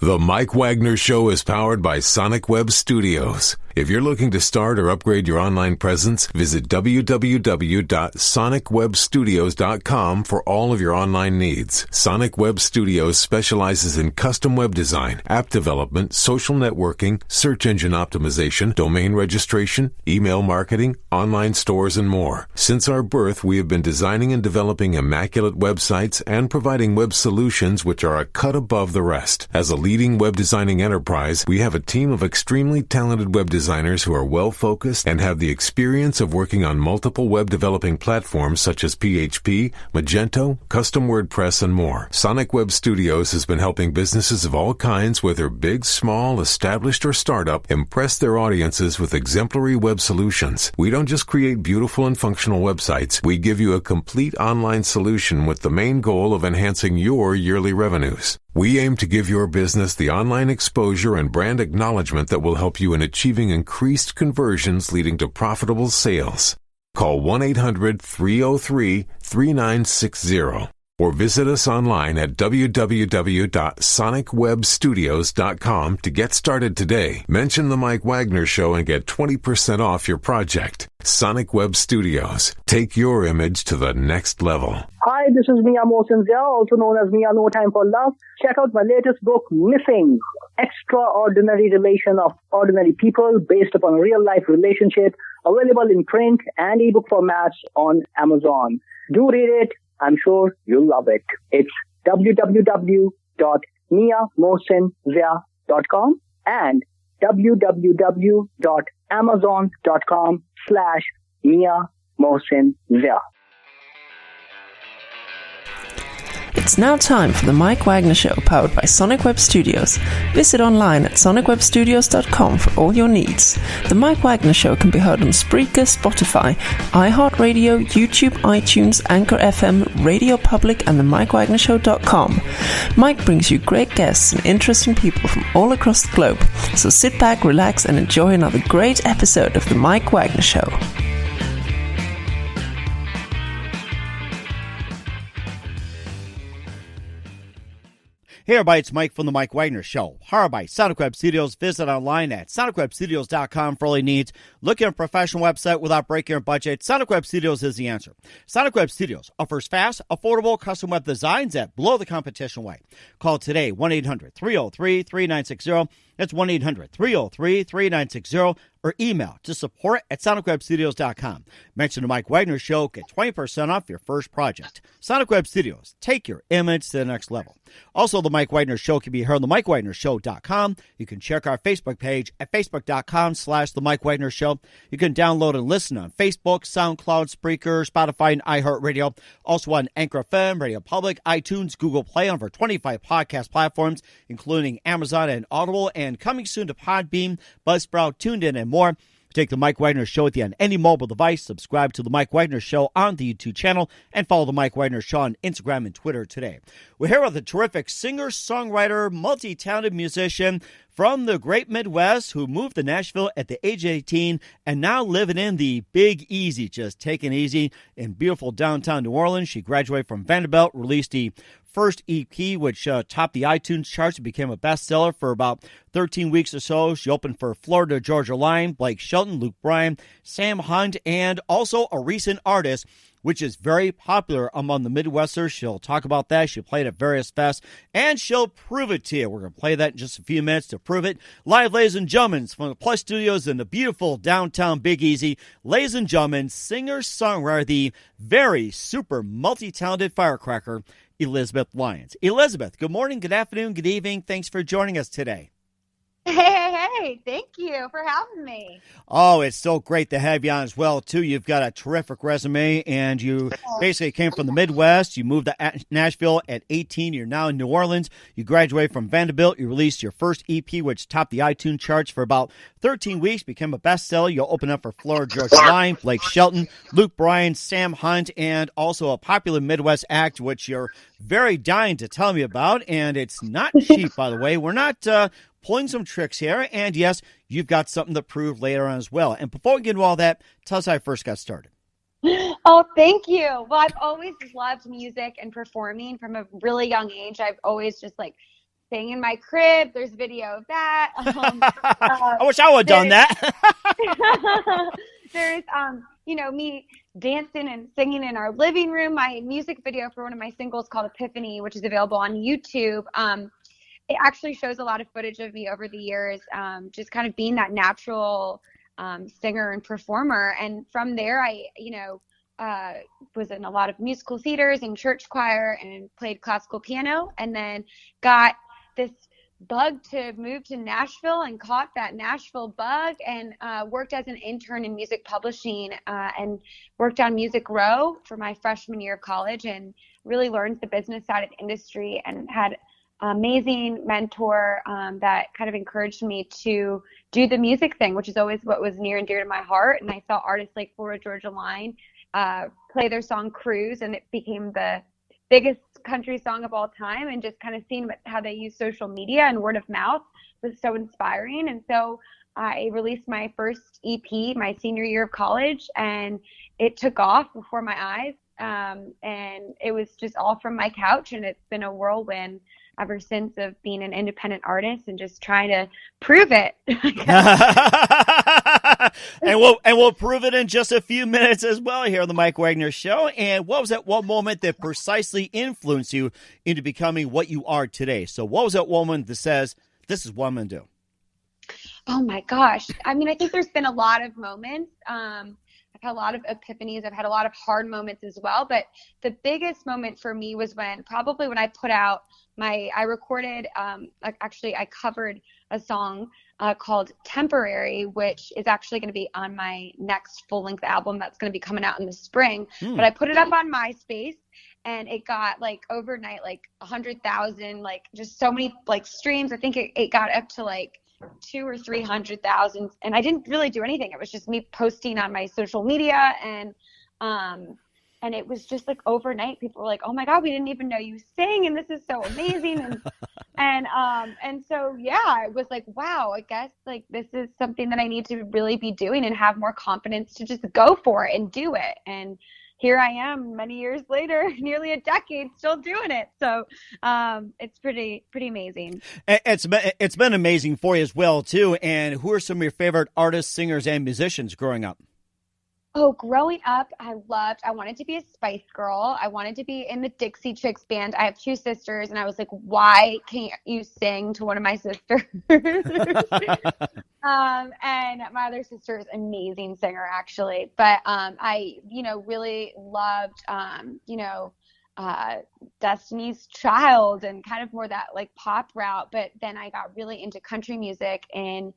The Mike Wagner Show is powered by Sonic Web Studios. If you're looking to start or upgrade your online presence, visit www.sonicwebstudios.com for all of your online needs. Sonic Web Studios specializes in custom web design, app development, social networking, search engine optimization, domain registration, email marketing, online stores, and more. Since our birth, we have been designing and developing immaculate websites and providing web solutions which are a cut above the rest. As a leading web designing enterprise, we have a team of extremely talented web designers who are well-focused and have the experience of working on multiple web developing platforms such as PHP, Magento, custom WordPress, and more. Sonic Web Studios has been helping businesses of all kinds, whether big, small, established, or startup, impress their audiences with exemplary web solutions. We don't just create beautiful and functional websites. We give you a complete online solution with the main goal of enhancing your yearly revenues. We aim to give your business the online exposure and brand acknowledgement that will help you in achieving increased conversions leading to profitable sales. Call 1-800-303-3960 or visit us online at www.sonicwebstudios.com to get started today. Mention the Mike Wagner Show and get 20% off your project. Sonic Web Studios. Take your image to the next level. Hi, this is Mia Mosinzia, also known as Mia No Time for Love. Check out my latest book, Missing: Extraordinary Relation of Ordinary People, based upon a real-life relationship, available in print and ebook formats on Amazon. Do read it. I'm sure you'll love it. It's www.miamosinzia.com and www.amazon.com/Mia It's now time for the Mike Wagner Show, powered by Sonic Web Studios. Visit online at sonicwebstudios.com for all your needs. The Mike Wagner Show can be heard on Spreaker, Spotify, iHeartRadio, YouTube, iTunes, Anchor FM, Radio Public, and the MikeWagnerShow.com. Mike brings you great guests and interesting people from all across the globe. So sit back, relax, and enjoy another great episode of the Mike Wagner Show. Hey everybody, it's Mike from the Mike Wagner Show. Powered by Sonic Web Studios. Visit online at sonicwebstudios.com for all your needs. Looking at a professional website without breaking your budget? Sonic Web Studios is the answer. Sonic Web Studios offers fast, affordable, custom web designs that blow the competition away. Call today, 1-800-303-3960. That's 1-800-303-3960. Or email to support at sonicwebstudios.com. Mention the Mike Wagner Show. Get 20% off your first project. Sonic Web Studios. Take your image to the next level. Also, the Mike Wagner Show can be heard on the MikeWagnerShow.com. You can check our Facebook page at facebook.com/The Mike Wagner Show. You can download and listen on Facebook, SoundCloud, Spreaker, Spotify, and iHeartRadio. Also on Anchor FM, Radio Public, iTunes, Google Play, on over 25 podcast platforms, including Amazon and Audible, and coming soon to Podbean, Buzzsprout, TuneIn, and more. Take the Mike Wagner Show with you on any mobile device. Subscribe to the Mike Wagner Show on the YouTube channel and follow the Mike Wagner Show on Instagram and Twitter today. We're here with a terrific singer, songwriter, multi-talented musician from the great Midwest who moved to Nashville at the age of 18 and now living in the Big Easy, just taking it easy in beautiful downtown New Orleans. She graduated from Vanderbilt, released the first EP, which topped the iTunes charts and became a bestseller for about 13 weeks or so. She opened for Florida Georgia Line, Blake Shelton, Luke Bryan, Sam Hunt, and also a recent artist, which is very popular among the Midwesters. She'll talk about that. She played at various fests, and she'll prove it to you. We're going to play that in just a few minutes to prove it. Live, ladies and gentlemen, from the Plus Studios in the beautiful downtown Big Easy, ladies and gentlemen, singer-songwriter, the very super multi-talented firecracker, Elizabeth Lyons. Elizabeth, good morning, good afternoon, good evening. Thanks for joining us today. Hey, thank you for having me. Oh, it's so great to have you on as well, too. You've got a terrific resume, and you basically came from the Midwest. You moved to Nashville at 18. You're now in New Orleans. You graduated from Vanderbilt. You released your first EP, which topped the iTunes charts for about 13 weeks, became a bestseller. You'll open up for Florida Georgia Line, Blake Shelton, Luke Bryan, Sam Hunt, and also a popular Midwest act, which you're very dying to tell me about, and it's not cheap, by the way. We're not pulling some tricks here, and yes, you've got something to prove later on as well. And before we get into all that, tell us how I first got started. Oh, thank you. Well, I've always loved music and performing from a really young age. I've always just staying in my crib. There's video of that. I wish I would have done that. There's, me dancing and singing in our living room. My music video for one of my singles called Epiphany, which is available on YouTube. It actually shows a lot of footage of me over the years, just kind of being that natural singer and performer. And from there, I was in a lot of musical theaters and church choir and played classical piano, and then got this bug to move to Nashville and caught that Nashville bug, and worked as an intern in music publishing and worked on Music Row for my freshman year of college, and really learned the business side of the industry, and had an amazing mentor that kind of encouraged me to do the music thing, which is always what was near and dear to my heart. And I saw artists like Florida Georgia Line play their song Cruise, and it became the biggest country song of all time, and just kind of seeing how they use social media and word of mouth was so inspiring. And so I released my first EP my senior year of college, and it took off before my eyes, and it was just all from my couch, and it's been a whirlwind ever since, of being an independent artist and just trying to prove it. And we'll prove it in just a few minutes as well here on the Mike Wagner Show. And what was that one moment that precisely influenced you into becoming what you are today? So what was that moment that says, this is what I'm going to do? Oh my gosh. I mean, I think there's been a lot of moments. I've had a lot of epiphanies. I've had a lot of hard moments as well. But the biggest moment for me was when I put out I recorded, I covered a song called Temporary, which is actually going to be on my next full-length album that's going to be coming out in the spring. But I put it up on MySpace, and it got overnight 100,000, just so many streams. I think it got up to 200,000 or 300,000, and I didn't really do anything. It was just me posting on my social media, and it was just overnight, people were like, "Oh my God, we didn't even know you sing, and this is so amazing." And so yeah, it was wow, I guess this is something that I need to really be doing and have more confidence to just go for it and do it. And here I am many years later, nearly a decade, still doing it. So it's pretty amazing. It's been amazing for you as well too. And who are some of your favorite artists, singers, and musicians growing up? Oh, growing up, I wanted to be a Spice Girl. I wanted to be in the Dixie Chicks band. I have two sisters, and I was like, why can't you sing to one of my sisters? And my other sister is an amazing singer, actually. But I, really loved, Destiny's Child and kind of more that pop route. But then I got really into country music and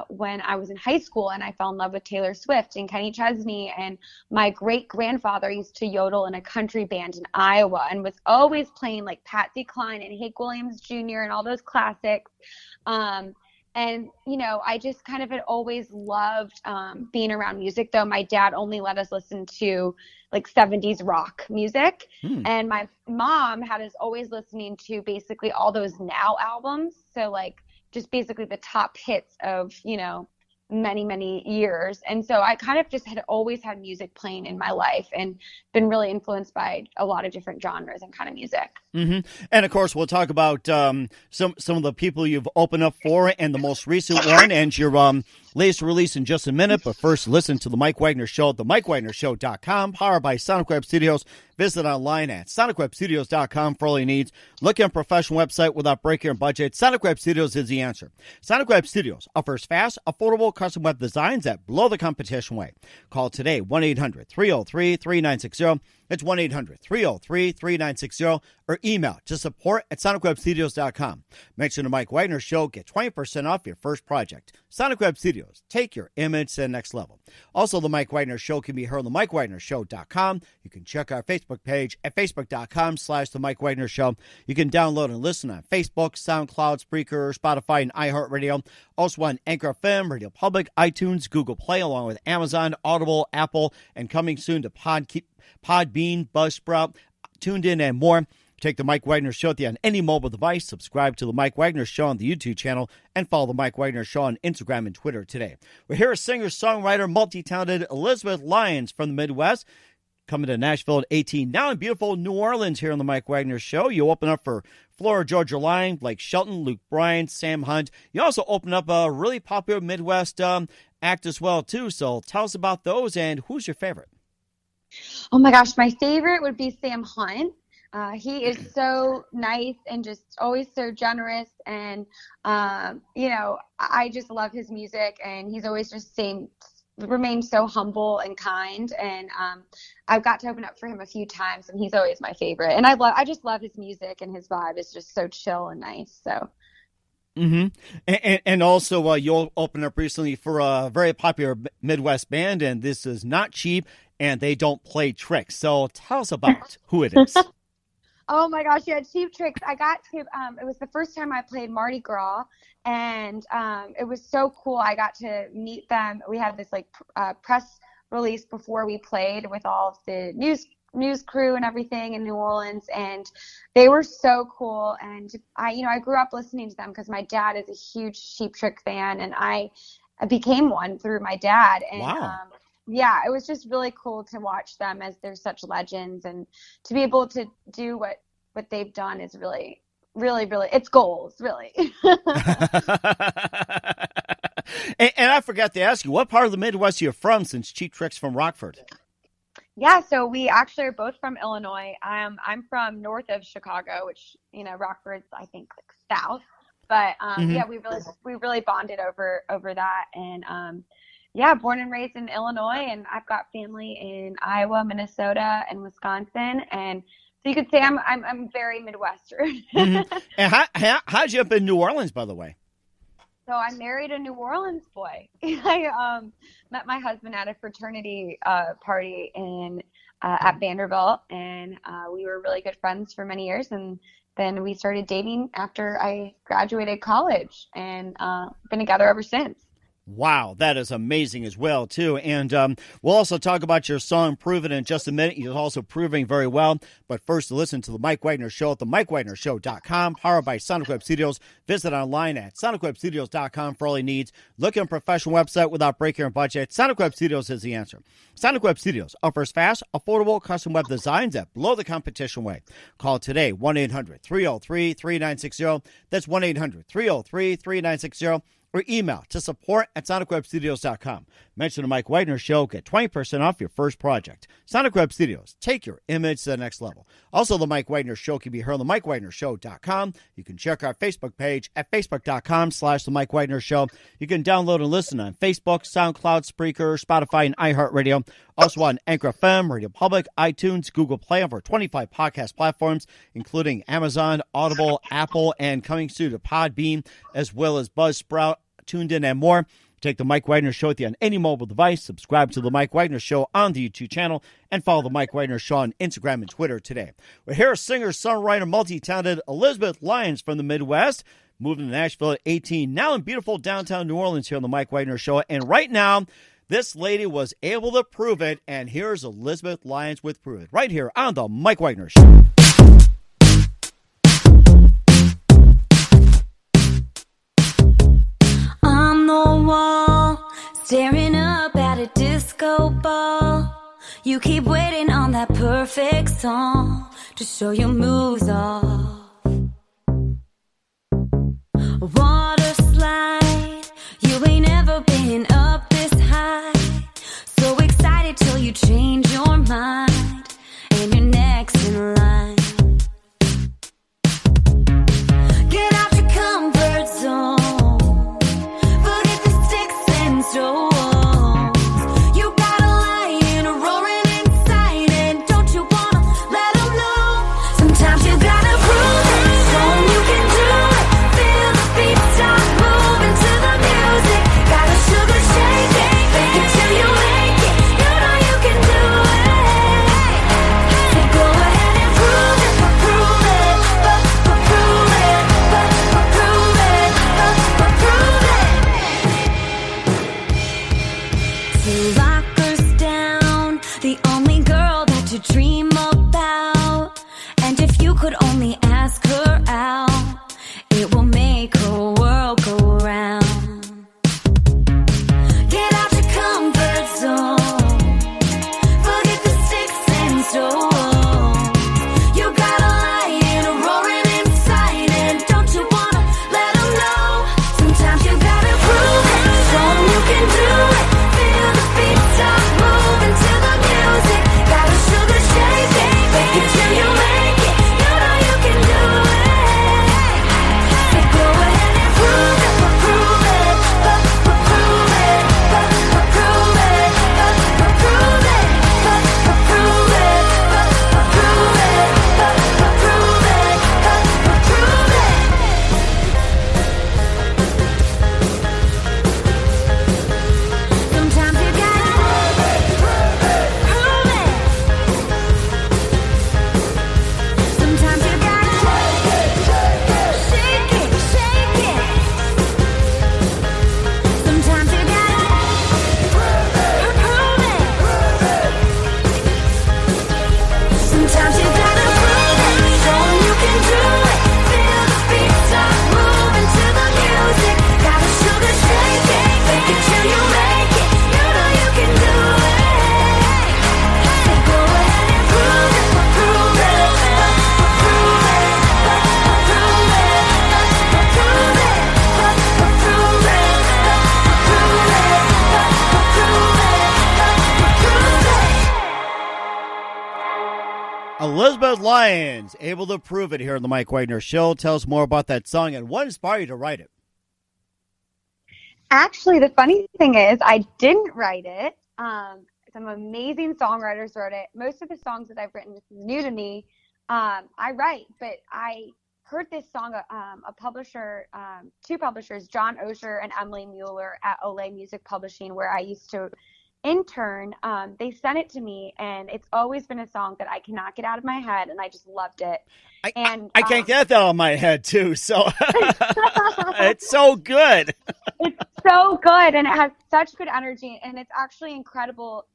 when I was in high school, and I fell in love with Taylor Swift and Kenny Chesney. And my great-grandfather used to yodel in a country band in Iowa and was always playing Patsy Cline and Hank Williams Jr. and all those classics. And, I just kind of had always loved being around music, though my dad only let us listen to 70s rock music. And my mom had us always listening to basically all those Now albums. So just basically the top hits of, many, many years. And so I kind of just had always had music playing in my life and been really influenced by a lot of different genres and kind of music. Mm-hmm. And of course, we'll talk about some of the people you've opened up for and the most recent one and your latest release in just a minute. But first, listen to the Mike Wagner Show at themikewagnershow.com, powered by Sonic Web Studios. Visit online at sonicwebstudios.com for all your needs. Look at a professional website without breaking your budget. Sonic Web Studios is the answer. Sonic Web Studios offers fast, affordable custom web designs that blow the competition away. Call today, 1-800-303-3960. It's 1-800-303-3960 or email to support@sonicwebstudios.com. Mention the Mike Wagner Show. Get 20% off your first project. Sonic Web Studios. Take your image to the next level. Also, the Mike Wagner Show can be heard on themikewagnershow.com. You can check our Facebook page at facebook.com/The Mike Wagner Show. You can download and listen on Facebook, SoundCloud, Spreaker, Spotify, and iHeartRadio. Also on Anchor FM, Radio Public, iTunes, Google Play, along with Amazon, Audible, Apple, and coming soon to Podbean, Buzzsprout, Tuned In, and more. Take the Mike Wagner Show on any mobile device. Subscribe to the Mike Wagner Show on the YouTube channel and follow the Mike Wagner Show on Instagram and Twitter today. We're here, singer, songwriter, multi-talented Elizabeth Lyons from the Midwest, coming to Nashville at 18. Now in beautiful New Orleans here on the Mike Wagner Show. You open up for Florida Georgia Line, Blake Shelton, Luke Bryan, Sam Hunt. You also opened up a really popular Midwest act as well, too. So tell us about those, and who's your favorite? Oh my gosh, my favorite would be Sam Hunt. He is so nice and just always so generous, and I just love his music, and he's always just remained so humble and kind, and I've got to open up for him a few times, and he's always my favorite. And I just love his music, and his vibe is just so chill and nice. So. And also, you'll open up recently for a very popular Midwest band, and this is Not Cheap, and they don't play tricks. So tell us about who it is. Oh my gosh, yeah, Cheap Tricks. I got to, it was the first time I played Mardi Gras, and it was so cool. I got to meet them. We had this press release before we played with all of the news crew and everything in New Orleans, and they were so cool. And I grew up listening to them because my dad is a huge Cheap Trick fan, and I became one through my dad. And wow. Yeah, it was just really cool to watch them as they're such legends, and to be able to do what they've done is really, really, really, it's goals, really. and I forgot to ask you, what part of the Midwest you're from, since Cheap Trick's from Rockford? Yeah, so we actually are both from Illinois. I'm from north of Chicago, which, Rockford's, I think, south. But yeah, we really bonded over that, and yeah, born and raised in Illinois, and I've got family in Iowa, Minnesota, and Wisconsin, and so you could say I'm very Midwestern. Mm-hmm. And how'd you up in New Orleans, by the way? So I married a New Orleans boy. I met my husband at a fraternity party at Vanderbilt, and we were really good friends for many years, and then we started dating after I graduated college, and been together ever since. Wow, that is amazing as well, too. And we'll also talk about your song, Prove It, in just a minute. You're also proving very well. But first, to listen to The Mike Wagner Show at themikewagnershow.com, powered by Sonic Web Studios. Visit online at sonicwebstudios.com for all your needs. Look at a professional website without breaking your budget. Sonic Web Studios is the answer. Sonic Web Studios offers fast, affordable custom web designs that blow the competition away. Call today, 1-800-303-3960. That's 1-800-303-3960. Or email to support@sonicwebstudios.com. Mention the Mike Wagner Show. Get 20% off your first project. Sonic Web Studios. Take your image to the next level. Also, the Mike Wagner Show can be heard on the MikeWagnerShow.com. You can check our Facebook page at Facebook.com/The Mike Wagner Show. You can download and listen on Facebook, SoundCloud, Spreaker, Spotify, and iHeartRadio. Also on Anchor FM, Radio Public, iTunes, Google Play, over 25 podcast platforms, including Amazon, Audible, Apple, and coming soon to Podbean, as well as Buzzsprout, TuneIn, and more. Take the Mike Wagner Show with you on any mobile device. Subscribe to the Mike Wagner Show on the YouTube channel, and follow the Mike Wagner Show on Instagram and Twitter today. We're here, singer, songwriter, multi-talented Elizabeth Lyons from the Midwest, moving to Nashville at 18, now in beautiful downtown New Orleans here on the Mike Wagner Show. And right now, this lady was able to prove it, and here's Elizabeth Lyons with Prove It, right here on the Mike Wagner Show. On the wall, staring up at a disco ball, you keep waiting on that perfect song to show your moves off. Water slide, you ain't ever been up this high. So excited till you change your mind, and you're next in line. Get out your comfort zone, forget the sticks and stones. You got a lion roaring inside, and don't you wanna let them know? Sometimes you gotta prove it, so you can do it. Feel the beat. Elizabeth Lyons, able to prove it here on the Mike Wagner Show. Tell us more about that song and what inspired you to write it. Actually, the funny thing is I didn't write it. Some amazing songwriters wrote it. Most of the songs that I've written, this is new to me, I write, but I heard this song, a publisher, two publishers, John Osher and Emily Mueller at Olay Music Publishing, where I used to intern. They sent it to me, and it's always been a song that I cannot get out of my head, and I just loved it. I Um, can't get that out of my head, too, so it's so good. It's so good, and it has such good energy, and it's actually incredible.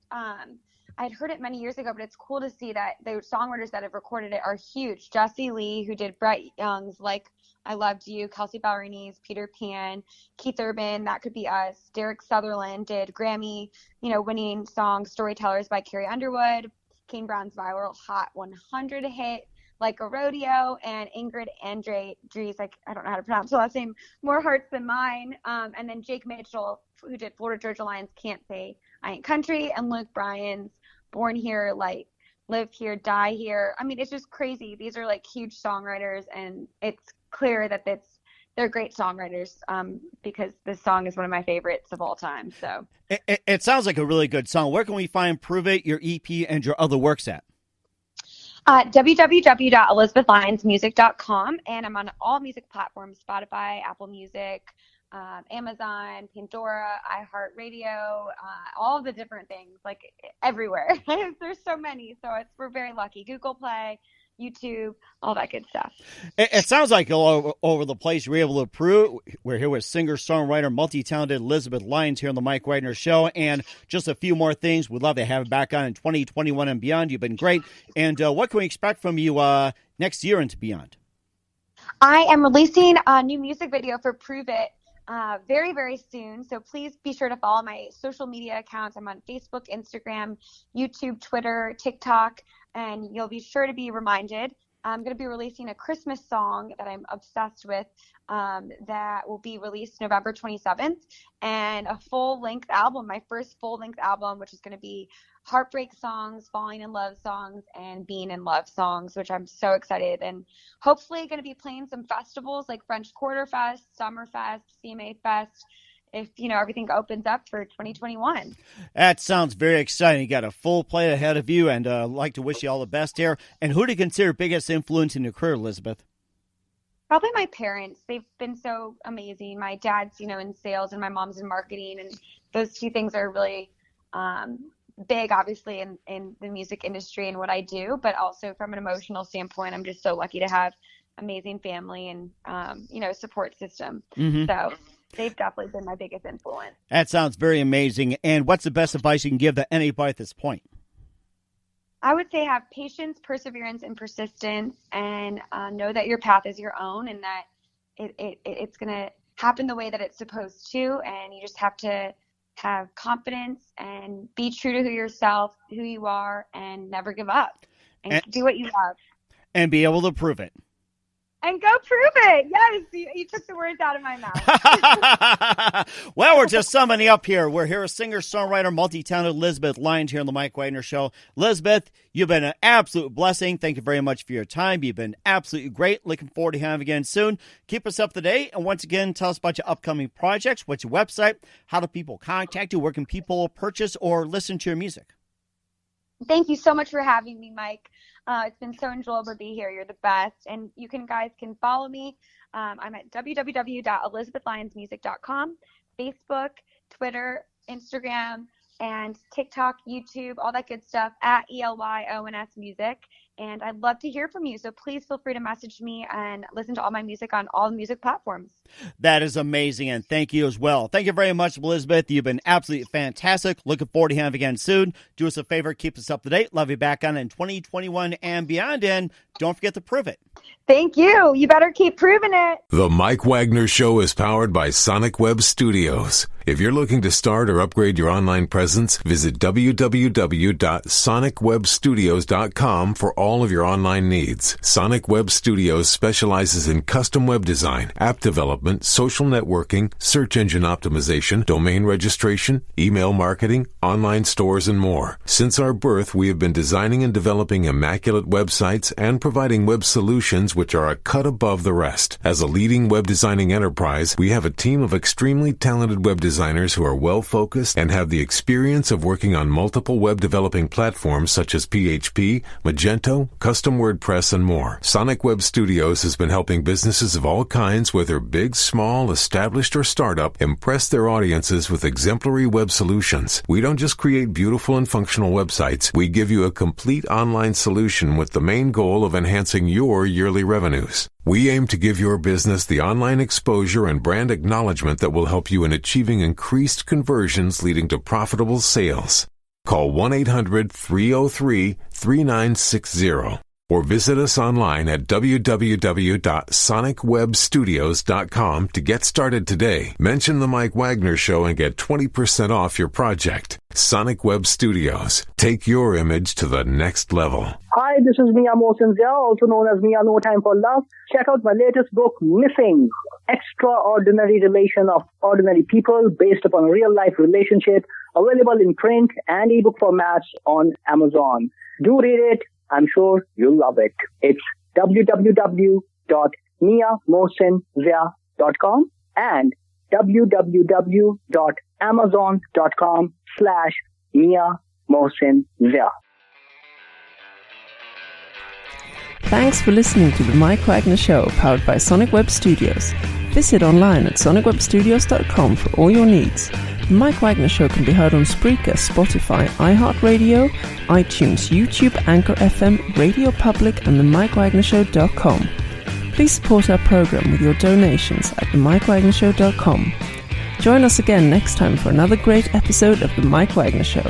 I'd heard it many years ago, but it's cool to see that the songwriters that have recorded it are huge. Jesse Lee, who did Brett Young's Like I Loved You, Kelsey Ballerini's Peter Pan, Keith Urban, That Could Be Us, Derek Sutherland did Grammy, winning song Storytellers by Carrie Underwood, Kane Brown's viral Hot 100 hit, Like a Rodeo, and Ingrid Andrews, I don't know how to pronounce her last name, More Hearts Than Mine, and then Jake Mitchell, who did Florida Georgia Line's Can't Say I Ain't Country, and Luke Bryan's Born Here, like Live Here, Die Here. I mean, it's just crazy. These are like huge songwriters, and it's clear that they're great songwriters, because this song is one of my favorites of all time. So It sounds like a really good song. Where can we find Prove It, your EP, and your other works at? www.elizabethlyonsmusic.com, and I'm on all music platforms: Spotify, Apple Music, Amazon, Pandora, iHeartRadio, all of the different things, like everywhere. There's so many, so we're very lucky. Google Play, YouTube, all that good stuff. It sounds like all over the place. You're able to prove. We're here with singer-songwriter, multi-talented Elizabeth Lyons here on the Mike Wagner Show. And just a few more things. We'd love to have it back on in 2021 and beyond. You've been great. And what can we expect from you next year and beyond? I am releasing a new music video for Prove It very, very soon. So please be sure to follow my social media accounts. I'm on Facebook, Instagram, YouTube, Twitter, TikTok, and you'll be sure to be reminded. I'm going to be releasing a Christmas song that I'm obsessed with that will be released November 27th, and a full-length album, my first full-length album, which is going to be heartbreak songs, falling in love songs, and being in love songs, which I'm so excited. And hopefully going to be playing some festivals like French Quarter Fest, Summerfest, CMA Fest, if everything opens up for 2021. That sounds very exciting. You got a full plate ahead of you, and I'd like to wish you all the best here. And who do you consider biggest influence in your career, Elizabeth? Probably my parents. They've been so amazing. My dad's, in sales, and my mom's in marketing, and those two things are really big, obviously, in the music industry and what I do, but also from an emotional standpoint, I'm just so lucky to have amazing family and, support system. Mm-hmm. So they've definitely been my biggest influence. That sounds very amazing. And what's the best advice you can give to anybody at this point? I would say have patience, perseverance, and persistence, and know that your path is your own, and that it's going to happen the way that it's supposed to, and you just have to have confidence and be true to who you are, and never give up, and do what you love. And be able to prove it. And go prove it. Yes, you took the words out of my mouth. Well, we're just summing up here. We're here with singer-songwriter, multi-talented Elizabeth Lyons here on the Mike Wagner Show. Elizabeth, you've been an absolute blessing. Thank you very much for your time. You've been absolutely great. Looking forward to having you again soon. Keep us up to date. And once again, tell us about your upcoming projects. What's your website? How do people contact you? Where can people purchase or listen to your music? Thank you so much for having me, Mike. It's been so enjoyable to be here. You're the best. And you guys can follow me. I'm at www.elizabethlyonsmusic.com, Facebook, Twitter, Instagram, and TikTok, YouTube, all that good stuff, at ELYONS Music. And I'd love to hear from you. So please feel free to message me and listen to all my music on all music platforms. That is amazing. And thank you as well. Thank you very much, Elizabeth. You've been absolutely fantastic. Looking forward to having you again soon. Do us a favor. Keep us up to date. Love you back on in 2021 and beyond. And don't forget to prove it. Thank you. You better keep proving it. The Mike Wagner Show is powered by Sonic Web Studios. If you're looking to start or upgrade your online presence, visit www.sonicwebstudios.com for all of your online needs. Sonic Web Studios specializes in custom web design, app development, social networking, search engine optimization, domain registration, email marketing, online stores, and more. Since our birth, we have been designing and developing immaculate websites and providing web solutions which are a cut above the rest. As a leading web designing enterprise, we have a team of extremely talented web designers who are well-focused and have the experience of working on multiple web developing platforms such as PHP, Magento, custom WordPress, and more. Sonic Web Studios has been helping businesses of all kinds, whether big, small, established, or startup, impress their audiences with exemplary web solutions. We don't just create beautiful and functional websites. We give you a complete online solution with the main goal of enhancing your yearly revenues. We aim to give your business the online exposure and brand acknowledgement that will help you in achieving increased conversions leading to profitable sales. Call 1-800-303-3960 or visit us online at www.sonicwebstudios.com to get started today. Mention the Mike Wagner Show and get 20% off your project. Sonic Web Studios. Take your image to the next level. Hi, this is Mia Mosinzia, also known as Mia No Time for Love. Check out my latest book, Missing: Extraordinary Relation of Ordinary People based upon a real-life relationship, available in print and ebook formats on Amazon. Do read it. I'm sure you'll love it. It's www.miamosinzia.com and www.amazon.com/miamosinzia. Thanks for listening to the Mike Wagner Show, powered by Sonic Web Studios. Visit online at sonicwebstudios.com for all your needs. The Mike Wagner Show can be heard on Spreaker, Spotify, iHeartRadio, iTunes, YouTube, Anchor FM, Radio Public, and themikewagnershow.com. Please support our program with your donations at themikewagnershow.com. Join us again next time for another great episode of The Mike Wagner Show.